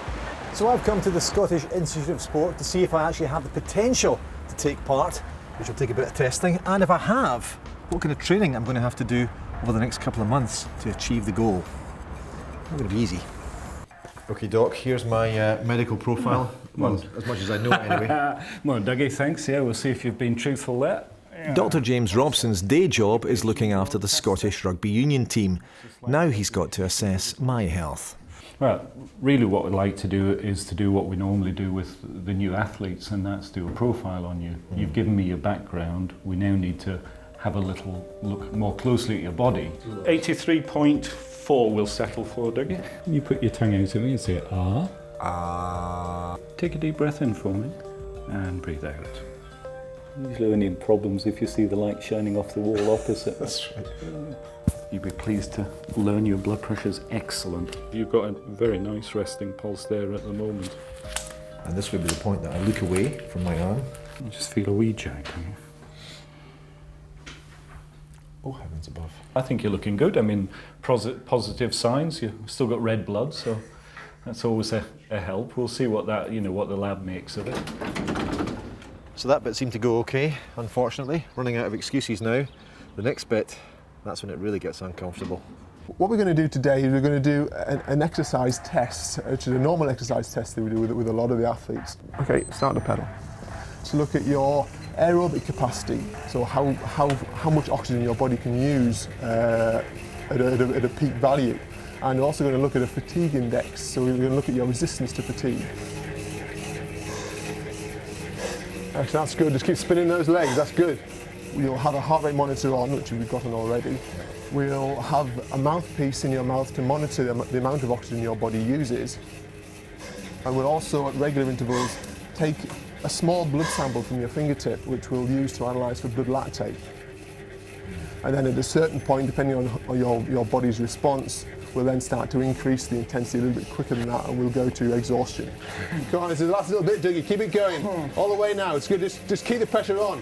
So I've come to the Scottish Institute of Sport to see if I actually have the potential to take part, which will take a bit of testing, and if I have, what kind of training I'm going to have to do over the next couple of months to achieve the goal. Not going to be easy. Okay, Doc, here's my medical profile. Well, as much as I know anyway. Well, Dougie, thanks. Yeah, we'll see if you've been truthful there. Yeah. Dr James Robson's day job is looking after the Scottish Rugby Union team. Now he's got to assess my health. Well, really what we'd like to do is to do what we normally do with the new athletes, and that's do a profile on you. You've given me your background. We now need to have a little look more closely at your body. 83.4 will settle for, Dougie. You put your tongue out at me and say, ah. Ah. Take a deep breath in for me and breathe out. Usually only problems if you see the light shining off the wall opposite. That's right. You'd be pleased to learn your blood pressure's excellent. You've got a very nice resting pulse there at the moment. And this would be the point that I look away from my arm. You just feel a wee jack. Oh, heavens above. I think you're looking good. I mean, positive signs. You've still got red blood, so that's always a help. We'll see what that, what the lab makes of it. So that bit seemed to go okay, unfortunately. Running out of excuses now. The next bit, that's when it really gets uncomfortable. What we're going to do today is we're going to do an exercise test, which is a normal exercise test that we do with a lot of the athletes. Okay, start to pedal. So look at your aerobic capacity, so how much oxygen your body can use at a peak value. And we're also going to look at a fatigue index, so we're going to look at your resistance to fatigue. Actually, that's good, just keep spinning those legs, that's good. You'll have a heart rate monitor on, which we've got on already. We'll have a mouthpiece in your mouth to monitor the amount of oxygen your body uses. And we'll also, at regular intervals, take a small blood sample from your fingertip, which we'll use to analyse for blood lactate. And then at a certain point, depending on your body's response, we'll then start to increase the intensity a little bit quicker than that, and we'll go to exhaustion. Come on, this is the last little bit, Dougie. Keep it going. All the way now. It's good. Just keep the pressure on.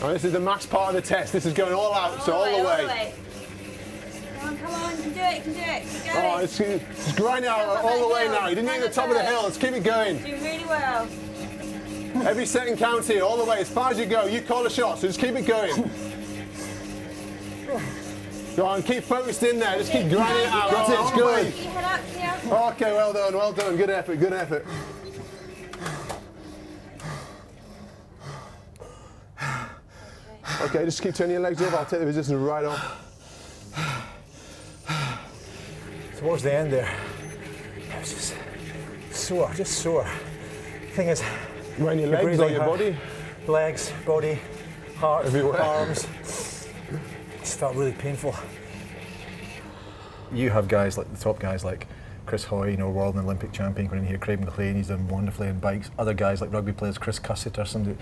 All right, this is the max part of the test. This is going all out, so all the way. Come on, you can do it, you can do it. Keep going. Oh, it's grinding out all the way now. You didn't get to the top of the hill. Let's keep it going. Doing really well. Every second counts here, all the way, as far as you go. You call the shot, so just keep it going. Go on, keep focused in there. Just keep grinding it out. That's it, it's good. Keep your head up here. Okay, well done, well done. Good effort, good effort. Okay, just keep turning your legs over. I'll take the resistance right off. Towards the end there, I was just sore, Thing is, when your legs or your body? Legs, body, heart, everywhere. Arms. It felt really painful. You have guys like the top guys like Chris Hoy, world and Olympic champion, going in here. Craig McLean, he's done wonderfully in bikes. Other guys like rugby players, Chris Cussett or somebody.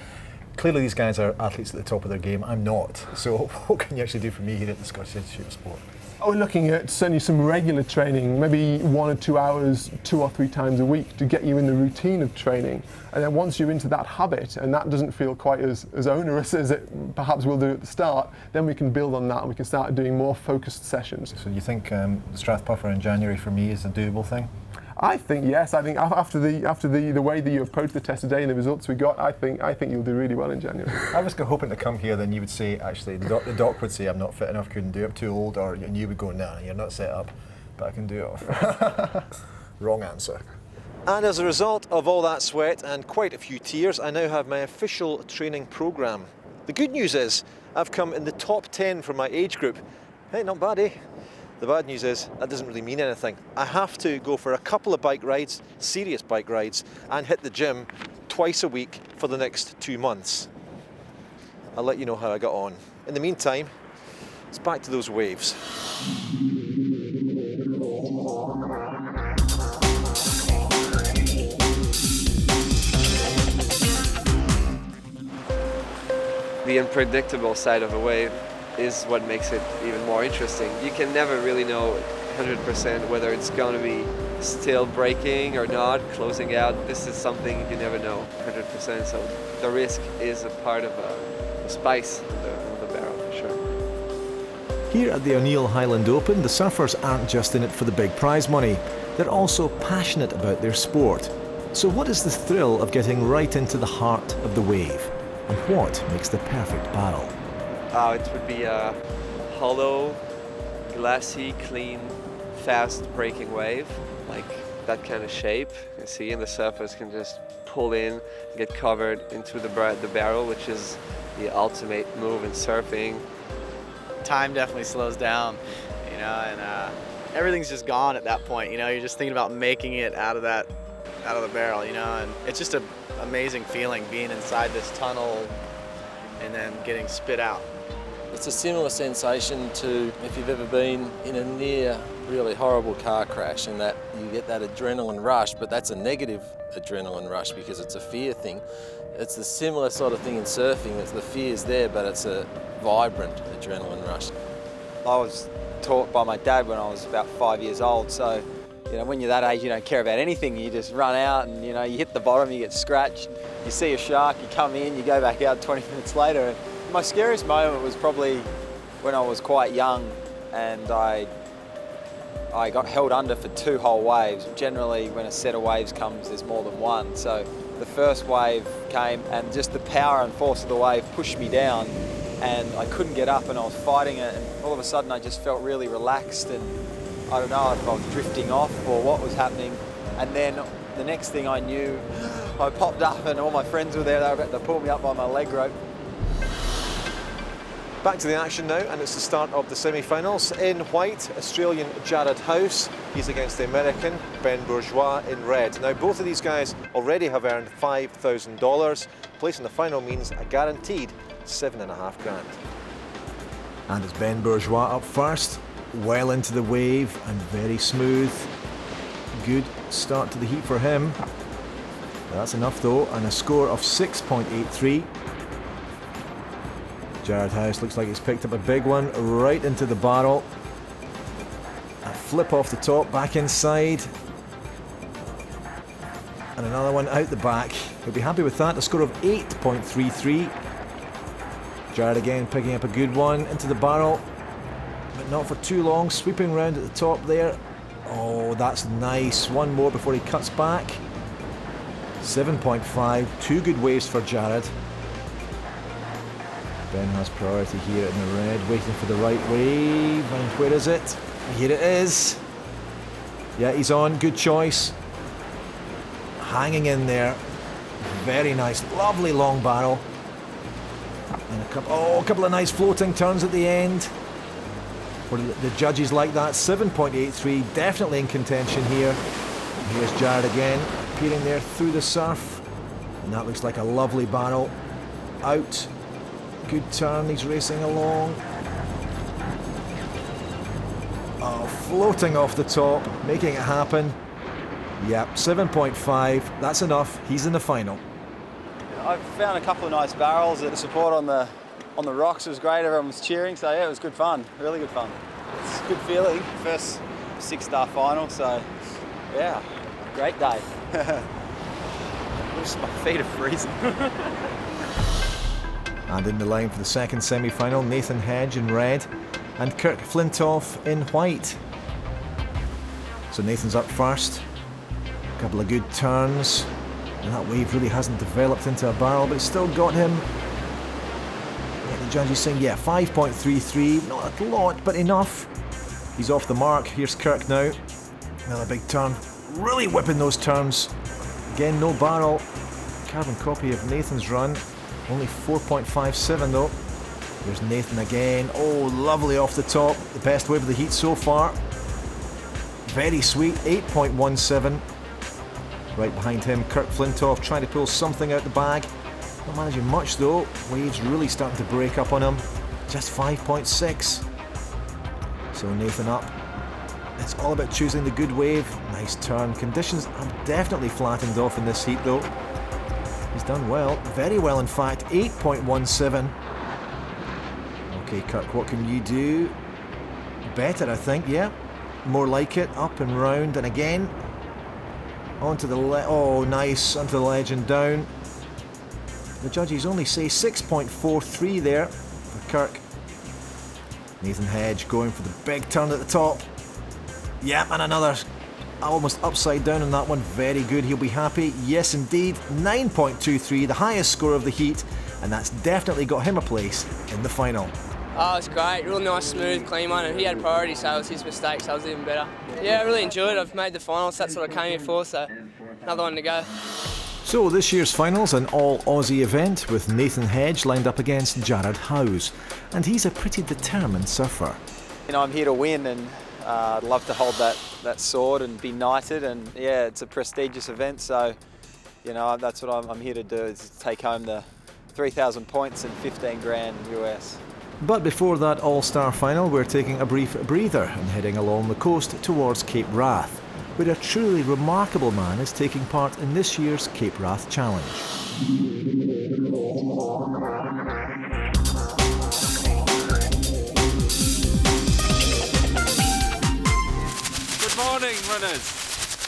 Clearly these guys are athletes at the top of their game. I'm not. So what can you actually do for me here at the Scottish Institute of Sport? We're looking at certainly some regular training, maybe 1 or 2 hours, 2 or 3 times a week to get you in the routine of training. And then once you're into that habit and that doesn't feel quite as onerous as it perhaps will do at the start, then we can build on that and we can start doing more focused sessions. So you think Strathpuffer in January for me is a doable thing? I think yes. I think after the way that you approached the test today and the results we got, I think you'll do really well in January. I was hoping to come here, then you would say, actually, the doc would say I'm not fit enough, couldn't do it, I'm too old, and you would go, no, you're not set up, but I can do it. Wrong answer. And as a result of all that sweat and quite a few tears, I now have my official training programme. The good news is I've come in the top 10 for my age group. Hey, not bad, eh? The bad news is that doesn't really mean anything. I have to go for a couple of bike rides, serious bike rides, and hit the gym twice a week for the next 2 months. I'll let you know how I got on. In the meantime, it's back to those waves. The unpredictable side of a wave is what makes it even more interesting. You can never really know 100% whether it's going to be still breaking or not, closing out. This is something you never know 100%, so the risk is a part of the spice of the barrel for sure. Here at the O'Neill Highland Open, the surfers aren't just in it for the big prize money, they're also passionate about their sport. So what is the thrill of getting right into the heart of the wave? And what makes the perfect barrel? It would be a hollow, glassy, clean, fast breaking wave, like that kind of shape. You see, and the surfers can just pull in, get covered into the barrel, which is the ultimate move in surfing. Time definitely slows down, and everything's just gone at that point. You're just thinking about making it out of the barrel, and it's just an amazing feeling being inside this tunnel and then getting spit out. It's a similar sensation to if you've ever been in a near really horrible car crash, and that you get that adrenaline rush, but that's a negative adrenaline rush because it's a fear thing. It's the similar sort of thing in surfing. The fear's there, but it's a vibrant adrenaline rush. I was taught by my dad when I was about 5 years old, so when you're that age, you don't care about anything. You just run out and you hit the bottom, you get scratched, you see a shark, you come in, you go back out 20 minutes later. My scariest moment was probably when I was quite young and I got held under for 2 whole waves. Generally, when a set of waves comes, there's more than one. So the first wave came and just the power and force of the wave pushed me down and I couldn't get up and I was fighting it, and all of a sudden I just felt really relaxed and I don't know if I was drifting off or what was happening. And then the next thing I knew, I popped up and all my friends were there. They were about to pull me up by my leg rope. Back to the action now, and it's the start of the semi-finals. In white, Australian Jared House. He's against the American Ben Bourgeois in red. Now, both of these guys already have earned $5,000. Placing the final means a guaranteed $7.5 grand. And it's Ben Bourgeois up first, well into the wave and very smooth. Good start to the heat for him. That's enough though, and a score of 6.83. Jared House looks like he's picked up a big one right into the barrel. A flip off the top, back inside. And another one out the back. He'll be happy with that. A score of 8.33. Jared again picking up a good one into the barrel, but not for too long. Sweeping round at the top there. Oh, that's nice. One more before he cuts back. 7.5. Two good waves for Jared. Ben has priority here in the red, waiting for the right wave. And where is it? Here it is. Yeah, he's on. Good choice. Hanging in there. Very nice. Lovely long barrel. And a couple of nice floating turns at the end. Where the judges like that. 7.83. Definitely in contention here. And here's Jared again, appearing there through the surf. And that looks like a lovely barrel. Out. Good turn. He's racing along. Oh, floating off the top, making it happen. Yep, 7.5. That's enough. He's in the final. I've found a couple of nice barrels. The support on the rocks was great. Everyone was cheering, so yeah, it was good fun. Really good fun. It's a good feeling. First 6-star final, so yeah, great day. My feet are freezing. And in the line for the second semi-final, Nathan Hedge in red and Kirk Flintoff in white. So Nathan's up first. A couple of good turns. And that wave really hasn't developed into a barrel, but it's still got him. Yeah, the judge is saying, yeah, 5.33. Not a lot, but enough. He's off the mark. Here's Kirk now. Another big turn. Really whipping those turns. Again, no barrel. Carbon copy of Nathan's run. Only 4.57 though. There's Nathan again. Oh, lovely off the top. The best wave of the heat so far. Very sweet. 8.17. Right behind him, Kirk Flintoff trying to pull something out the bag. Not managing much though. Waves really starting to break up on him. Just 5.6. So Nathan up. It's all about choosing the good wave. Nice turn. Conditions have definitely flattened off in this heat though. He's done well. Very well in fact. 8.17. Okay, Kirk, what can you do? Better, I think, yeah. More like it. Up and round and again. Onto the oh, nice. Onto the ledge and down. The judges only say 6.43 there for Kirk. Nathan Hedge going for the big turn at the top. Yep, and another almost upside down on that one. Very good. He'll be happy. Yes, indeed. 9.23, the highest score of the heat, and that's definitely got him a place in the final. Oh, it's great. Real nice, smooth, clean one. And he had priority, so it was his mistake, so it was even better. Yeah, I really enjoyed it. I've made the finals. That's what I came here for, so another one to go. So this year's finals, an all-Aussie event with Nathan Hedge lined up against Jared House, and he's a pretty determined surfer. You know, I'm here to win, and I'd love to hold that sword and be knighted, and yeah, it's a prestigious event, so you know, that's what I'm here to do, is to take home the 3,000 points and 15 grand US. But before that all-star final, we're taking a brief breather and heading along the coast towards Cape Wrath, where a truly remarkable man is taking part in this year's Cape Wrath Challenge. Good morning, runners.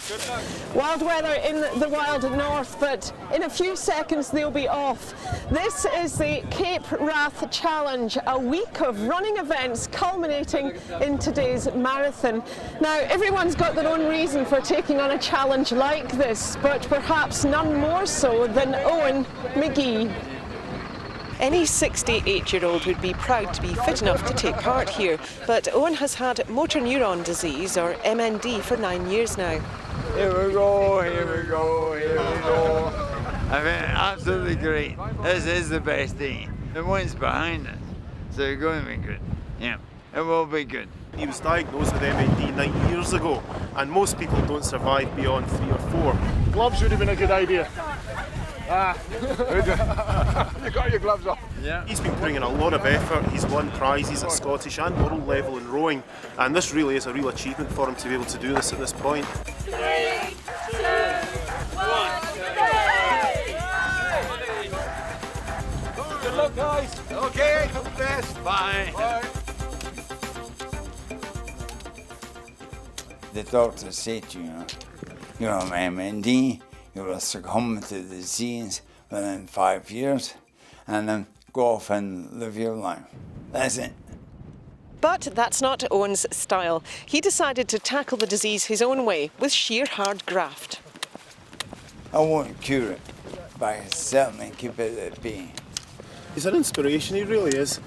Good luck. Wild weather in the wild north, but in a few seconds they'll be off. This is the Cape Wrath Challenge, a week of running events culminating in today's marathon. Now, everyone's got their own reason for taking on a challenge like this, but perhaps none more so than Owen McGee. Any 68-year-old would be proud to be fit enough to take part here, but Owen has had motor neuron disease, or MND, for 9 years now. Here we go, here we go, here we go. I mean, absolutely great. This is the best day. The one's behind us, so it's going to be good. Yeah, it will be good. He was diagnosed with MND 9 years ago, and most people don't survive beyond 3 or 4. Gloves would have been a good idea. You got your gloves off. Yeah. He's been putting in a lot of effort. He's won prizes at Scottish and world level in rowing, and this really is a real achievement for him to be able to do this at this point. 3, luck, guys. Okay, all the best. Bye. Bye. The doctor said to you, you're on MND, you will succumb to the disease within 5 years, and then go off and live your life. That's it. But that's not Owen's style. He decided to tackle the disease his own way, with sheer hard graft. I won't cure it, but I can certainly keep it at bay. He's an inspiration, he really is.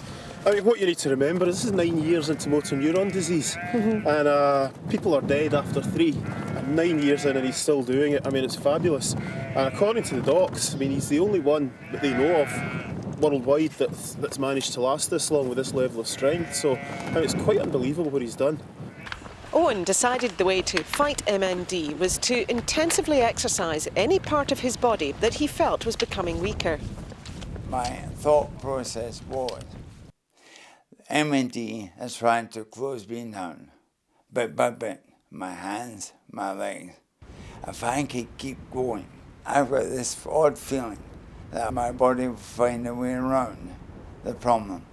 I mean, what you need to remember is this is 9 years into motor neuron disease, and people are dead after 3. And 9 years in and he's still doing it. I mean, it's fabulous. And according to the docs, I mean, he's the only one that they know of worldwide that's managed to last this long with this level of strength. So I mean, it's quite unbelievable what he's done. Owen decided the way to fight MND was to intensively exercise any part of his body that he felt was becoming weaker. My thought process was, MND is trying to close me down, bit by bit, my hands, my legs. If I can keep going, I've got this odd feeling that my body will find a way around the problem.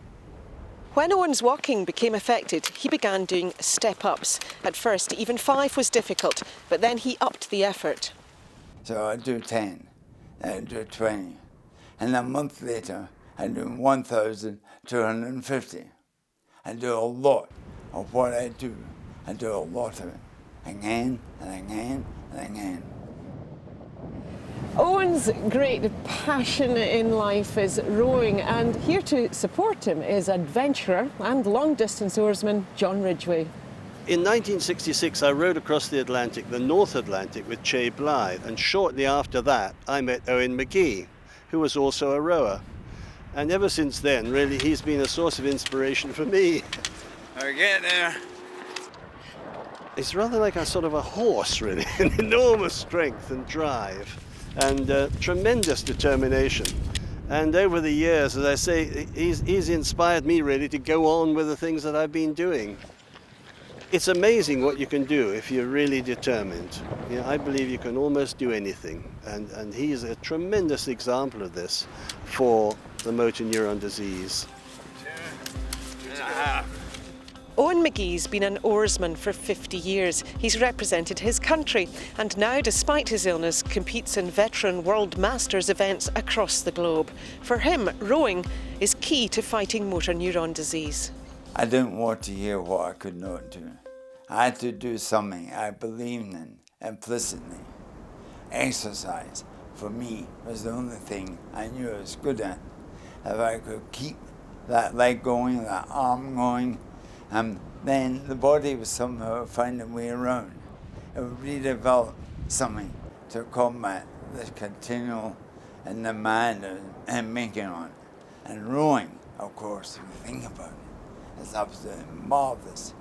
When Owen's walking became affected, he began doing step-ups. At first, even 5 was difficult, but then he upped the effort. So I do 10, I do 20, and a month later I do 1,250. I do a lot of what I do. I do a lot of it, again and again and again. Owen's great passion in life is rowing, and here to support him is adventurer and long-distance oarsman John Ridgway. In 1966, I rowed across the Atlantic, the North Atlantic, with Che Blythe, and shortly after that, I met Owen McGee, who was also a rower. And ever since then, really, he's been a source of inspiration for me. I get there. It's rather like a sort of a horse, really, an enormous strength and drive, and tremendous determination. And over the years, as I say, he's inspired me really to go on with the things that I've been doing. It's amazing what you can do if you're really determined. You know, I believe you can almost do anything, and he's a tremendous example of this for the motor neuron disease. Owen McGee's been an oarsman for 50 years. He's represented his country and now, despite his illness, competes in veteran World Masters events across the globe. For him, rowing is key to fighting motor neuron disease. I didn't want to hear what I could not do. I had to do something I believed in implicitly. Exercise, for me, was the only thing I knew I was good at. If I could keep that leg going, that arm going, then the body would somehow find a way around. It would redevelop something to combat this continual demand and making on. And rowing, of course, if you think about it, is absolutely marvelous.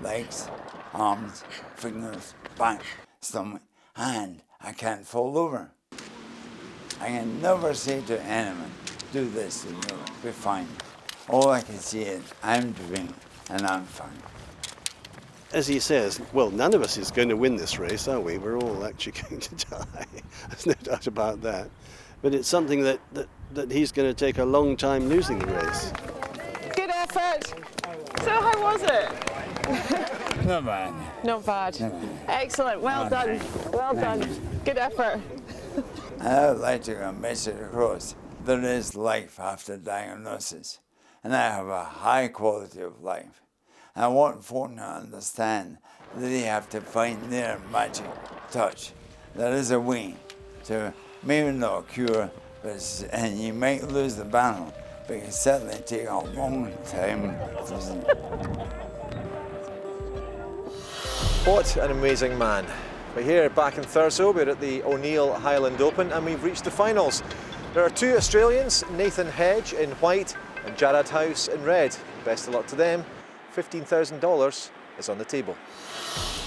Legs, arms, fingers, back, stomach, and I can't fall over. I can never say to anyone, do this and you'll be fine. All I can say is, I'm doing it and I'm fine. As he says, well, none of us is going to win this race, are we? We're all actually going to die. There's no doubt about that. But it's something that he's going to take a long time losing the race. Good effort. So how was it? Not bad. Not bad. Excellent. Well done. Well done. Good effort. I would like to message across. There is life after diagnosis, and I have a high quality of life. I want folk to understand that they have to find their magic touch. There is a way to maybe not a cure, and you might lose the battle, but it can certainly take a long time. What an amazing man. We're here back in Thurso, we're at the O'Neill Highland Open, and we've reached the finals. There are 2 Australians, Nathan Hedge in white and Jared House in red. Best of luck to them. $15,000 is on the table.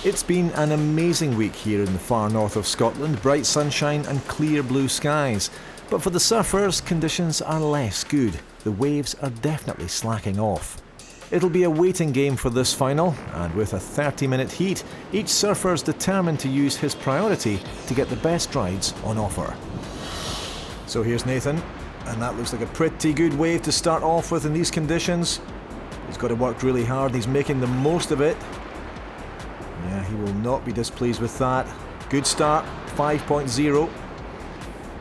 It's been an amazing week here in the far north of Scotland, bright sunshine and clear blue skies. But for the surfers, conditions are less good. The waves are definitely slacking off. It'll be a waiting game for this final, and with a 30-minute heat, each surfer is determined to use his priority to get the best rides on offer. So here's Nathan. And that looks like a pretty good wave to start off with in these conditions. He's got to work really hard, he's making the most of it. Yeah, he will not be displeased with that. Good start, 5.0.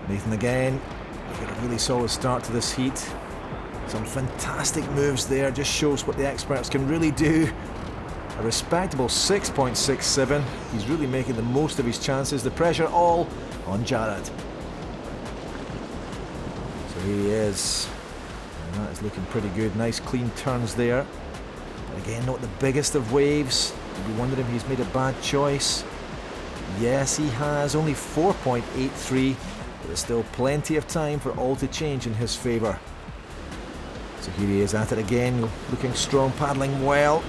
Nathan again, he got a really solid start to this heat. Some fantastic moves there, just shows what the experts can really do. A respectable 6.67. He's really making the most of his chances. The pressure all on Jared. So here he is. And that is looking pretty good. Nice clean turns there. But again, not the biggest of waves. You'd be wondering if he's made a bad choice. Yes, he has. Only 4.83. But there's still plenty of time for all to change in his favour. So here he is at it again. Looking strong, paddling well.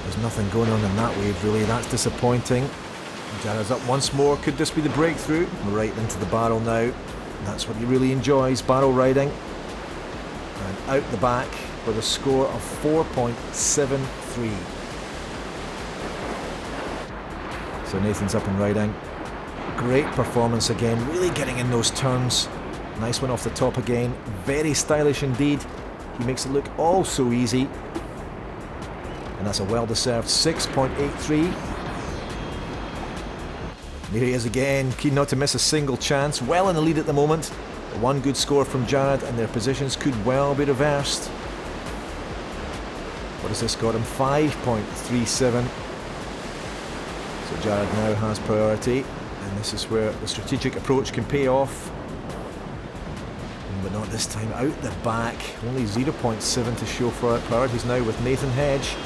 There's nothing going on in that wave really, that's disappointing. Jared's up once more, could this be the breakthrough? Right into the barrel now. That's what he really enjoys, barrel riding. And out the back with a score of 4.73. So Nathan's up and riding. Great performance again, really getting in those turns. Nice one off the top again, very stylish indeed. He makes it look all so easy. And that's a well-deserved 6.83. There he is again, keen not to miss a single chance. Well in the lead at the moment. One good score from Jared and their positions could well be reversed. What has this got him? 5.37. So Jared now has priority. And this is where the strategic approach can pay off. But not this time, out the back. Only 0.7 to show for it. Priorities now with Nathan Hedge.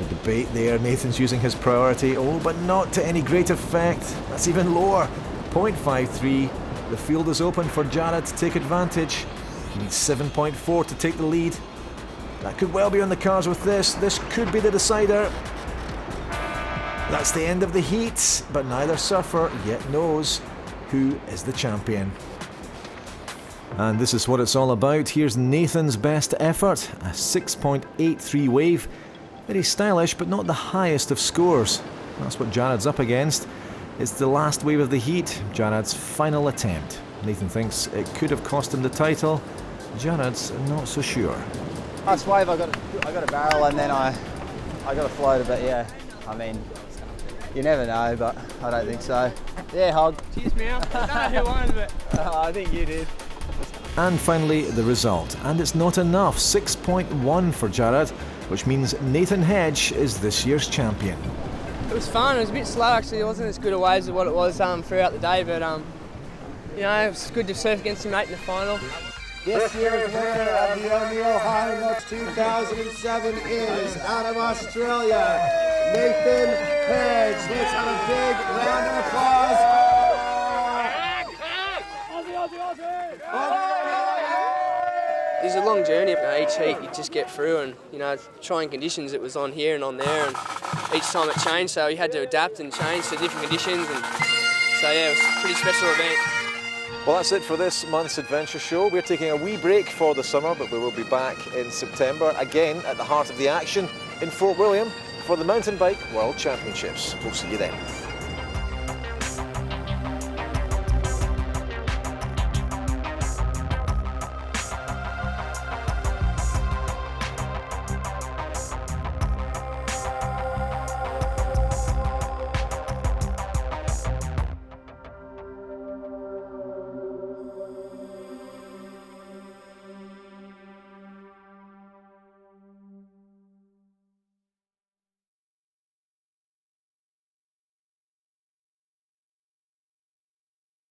Debate there, Nathan's using his priority, but not to any great effect. That's even lower, 0.53. The field is open for Jared to take advantage. He needs 7.4 to take the lead. That could well be on the cards with this. This could be the decider. That's the end of the heat, but neither surfer yet knows who is the champion. And this is what it's all about. Here's Nathan's best effort, a 6.83 wave. Very stylish, but not the highest of scores. That's what Jared's up against. It's the last wave of the heat, Jared's final attempt. Nathan thinks it could have cost him the title. Jared's not so sure. Last wave, I got a barrel and then I got a float a bit. Yeah, I mean, you never know, but I don't think so. Yeah, Hog. Cheers, man. I don't know who won it. I think you did. And finally, the result. And it's not enough. 6.1 for Jared, which means Nathan Hedge is this year's champion. It was fun. It was a bit slow actually. It wasn't as good a waves as what it was throughout the day, but you know, it was good to surf against him mate in the final. This year's winner of the O'Neill Highland 2007 is out of Australia, Nathan Hedge. Let's have a big round of applause. It was a long journey. Each heat you just get through, and you know, trying conditions it was on here and on there, and each time it changed, so you had to adapt and change to different conditions, and so yeah, it was a pretty special event. Well, that's it for this month's adventure show. We're taking a wee break for the summer, but we will be back in September again at the heart of the action in Fort William for the Mountain Bike World Championships. We'll see you then.